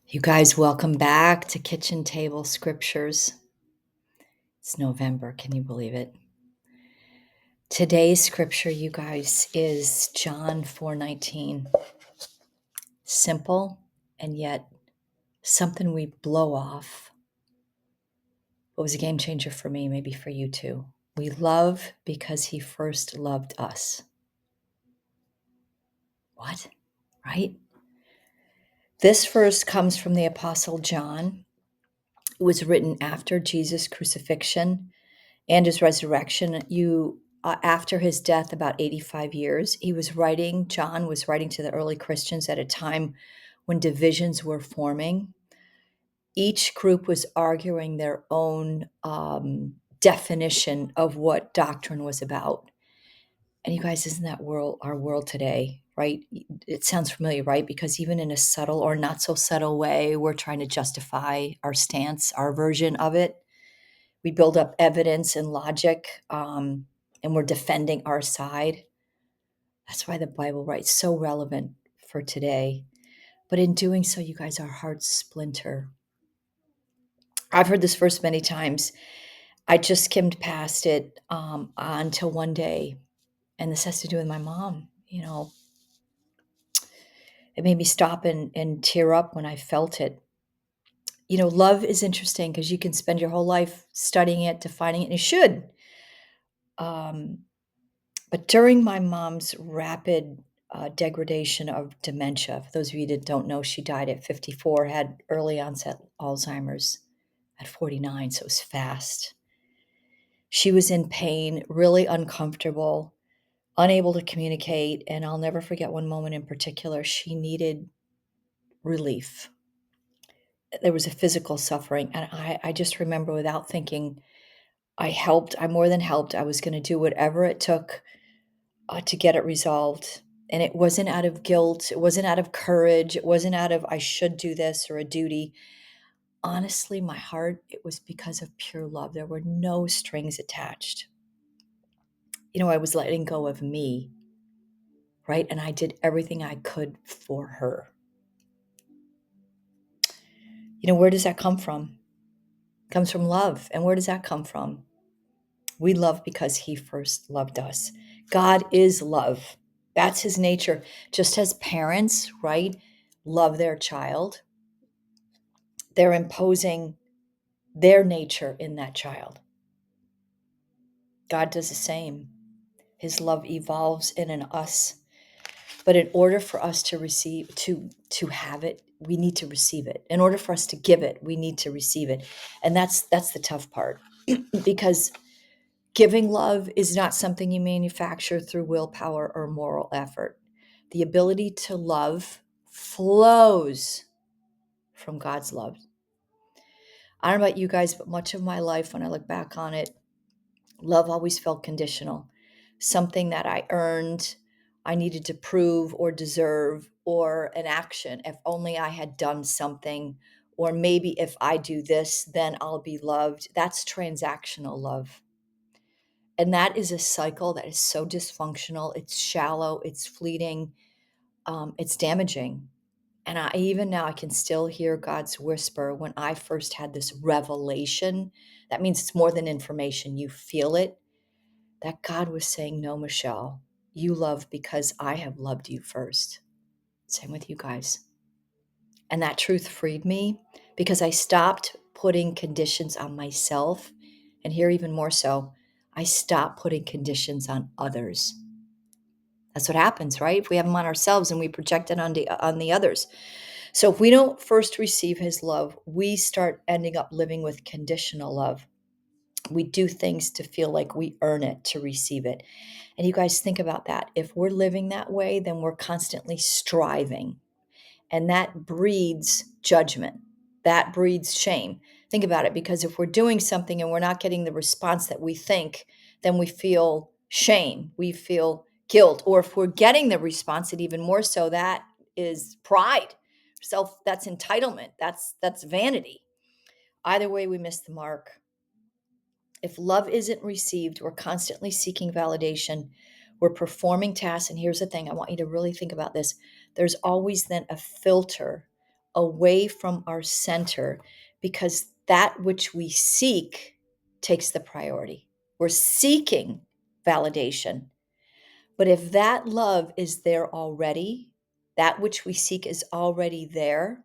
You guys, welcome back to Kitchen Table Scriptures. It's November. Can you believe it? Today's scripture, you guys, is John 4:19. Simple and yet something we blow off. It was a game changer for me, maybe for you too. We love because he first loved us. What? Right? This verse comes from the Apostle John. It was written after Jesus' crucifixion and his resurrection. After his death, about 85 years, John was writing to the early Christians at a time when divisions were forming. Each group was arguing their own definition of what doctrine was about. And you guys, isn't that our world today, right? It sounds familiar, right? Because even in a subtle or not so subtle way, we're trying to justify our stance, our version of it. We build up evidence and logic, and we're defending our side. That's why the Bible, right, so relevant for today. But in doing so, you guys, our hearts splinter. I've heard this verse many times. I just skimmed past it until one day, and this has to do with my mom. It made me stop and tear up when I felt it. Love is interesting because you can spend your whole life studying it, defining it, and you should. Um, But during my mom's rapid degradation of dementia, for those of you that don't know, she died at 54, had early onset Alzheimer's at 49, so it was fast. She was in pain, really uncomfortable, unable to communicate, and I'll never forget one moment in particular. She needed relief. There was a physical suffering, and I just remember without thinking, I helped. I more than helped. I was going to do whatever it took to get it resolved. And it wasn't out of guilt. It wasn't out of courage. It wasn't out of, I should do this or a duty. Honestly, my heart, it was because of pure love. There were no strings attached. I was letting go of me, right? And I did everything I could for her. Where does that come from? It comes from love. And where does that come from? We love because he first loved us. God is love. That's his nature. Just as parents, right, love their child, they're imposing their nature in that child. God does the same. His love evolves in us. But in order for us to receive, to have it, we need to receive it. In order for us to give it, we need to receive it. And that's the tough part. Because giving love is not something you manufacture through willpower or moral effort. The ability to love flows from God's love. I don't know about you guys, but much of my life, when I look back on it, love always felt conditional. Something that I earned, I needed to prove or deserve, or an action. If only I had done something, or maybe if I do this, then I'll be loved. That's transactional love. And that is a cycle that is so dysfunctional. It's shallow, it's fleeting, it's damaging. And even now, I can still hear God's whisper when I first had this revelation. That means it's more than information. You feel it. That God was saying, no, Michelle, you love because I have loved you first. Same with you guys. And that truth freed me because I stopped putting conditions on myself. And here, even more so, I stopped putting conditions on others. That's what happens, right? If we have them on ourselves and we project it on the others. So if we don't first receive his love, we start ending up living with conditional love. We do things to feel like we earn it to receive it. And you guys think about that. If we're living that way, then we're constantly striving. And that breeds judgment. That breeds shame. Think about it, because if we're doing something and we're not getting the response that we think, then we feel shame. We feel guilt. Or if we're getting the response, and even more so, that is pride. That's entitlement. That's vanity. Either way, we miss the mark. If love isn't received, we're constantly seeking validation. We're performing tasks. And here's the thing, I want you to really think about this. There's always then a filter away from our center because that which we seek takes the priority. We're seeking validation. But if that love is there already, that which we seek is already there,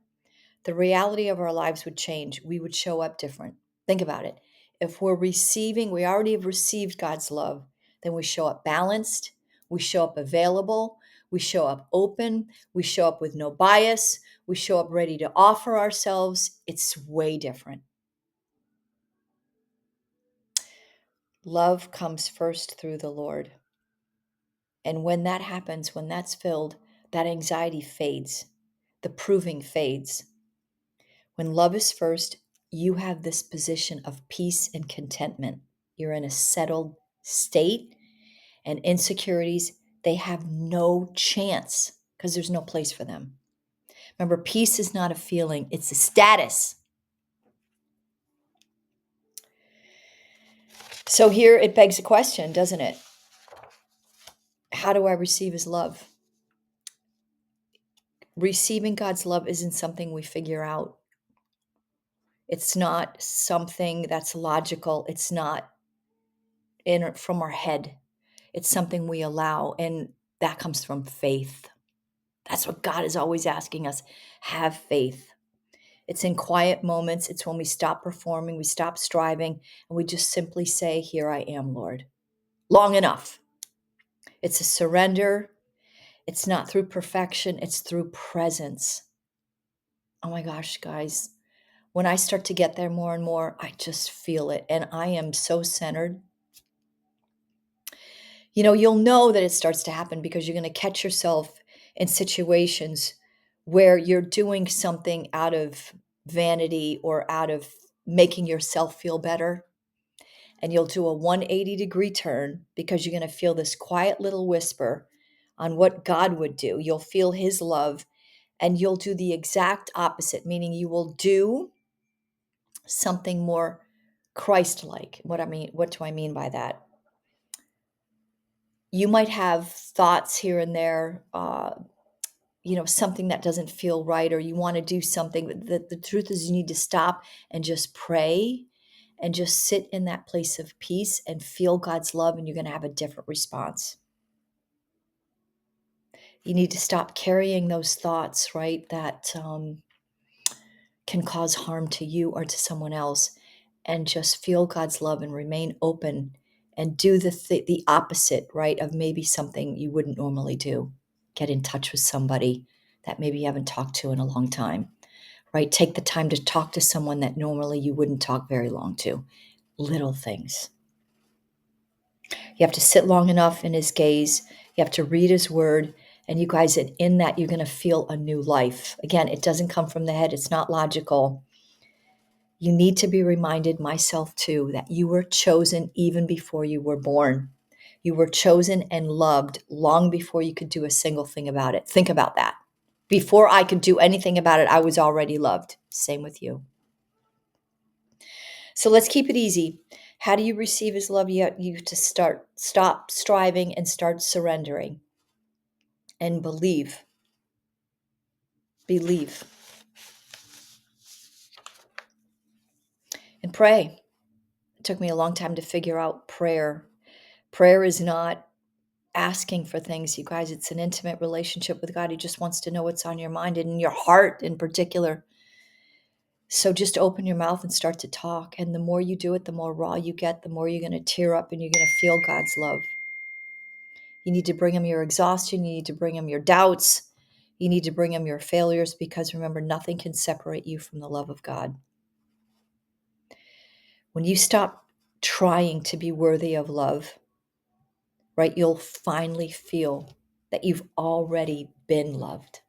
the reality of our lives would change. We would show up different. Think about it. If we're receiving, we already have received God's love, then we show up balanced, we show up available, we show up open, we show up with no bias, we show up ready to offer ourselves. It's way different. Love comes first through the Lord. And when that happens, when that's filled, that anxiety fades, the proving fades. When love is first, you have this position of peace and contentment. You're in a settled state, and insecurities, they have no chance because there's no place for them. Remember, peace is not a feeling, it's a status. So here it begs a question, doesn't it? How do I receive his love? Receiving God's love isn't something we figure out. It's not something that's logical. It's not from our head. It's something we allow, and that comes from faith. That's what God is always asking us. Have faith. It's in quiet moments. It's when we stop performing, we stop striving, and we just simply say, "Here I am, Lord." Long enough. It's a surrender. It's not through perfection. It's through presence. Oh my gosh, guys. When I start to get there more and more, I just feel it. And I am so centered. You'll know that it starts to happen because you're going to catch yourself in situations where you're doing something out of vanity or out of making yourself feel better. And you'll do a 180-degree turn because you're going to feel this quiet little whisper on what God would do. You'll feel his love, and you'll do the exact opposite, meaning you will do something more Christ-like. What do I mean by that? You might have thoughts here and there, something that doesn't feel right, or you want to do something. But the truth is, you need to stop and just pray and just sit in that place of peace and feel God's love, and you're going to have a different response. You need to stop carrying those thoughts, right, that can cause harm to you or to someone else, and just feel God's love and remain open and do the opposite, right, of maybe something you wouldn't normally do. Get in touch with somebody that maybe you haven't talked to in a long time, right? Take the time to talk to someone that normally you wouldn't talk very long to. Little things. You have to sit long enough in his gaze. You have to read his word. And you guys, in that, you're going to feel a new life. Again, it doesn't come from the head. It's not logical. You need to be reminded, myself too, that you were chosen even before you were born. You were chosen and loved long before you could do a single thing about it. Think about that. Before I could do anything about it, I was already loved. Same with you. So let's keep it easy. How do you receive his love? You have to stop striving and start surrendering. And believe. Believe. And pray. It took me a long time to figure out prayer. Prayer is not asking for things, you guys. It's an intimate relationship with God. He just wants to know what's on your mind and in your heart in particular. So just open your mouth and start to talk. And the more you do it, the more raw you get, the more you're going to tear up and you're going to feel God's love. You need to bring him your exhaustion. You need to bring him your doubts. You need to bring him your failures, because remember, nothing can separate you from the love of God. When you stop trying to be worthy of love, right, you'll finally feel that you've already been loved.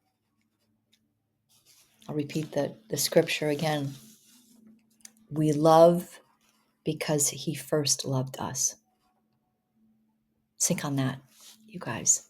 I'll repeat the scripture again. We love because he first loved us. Think on that, you guys.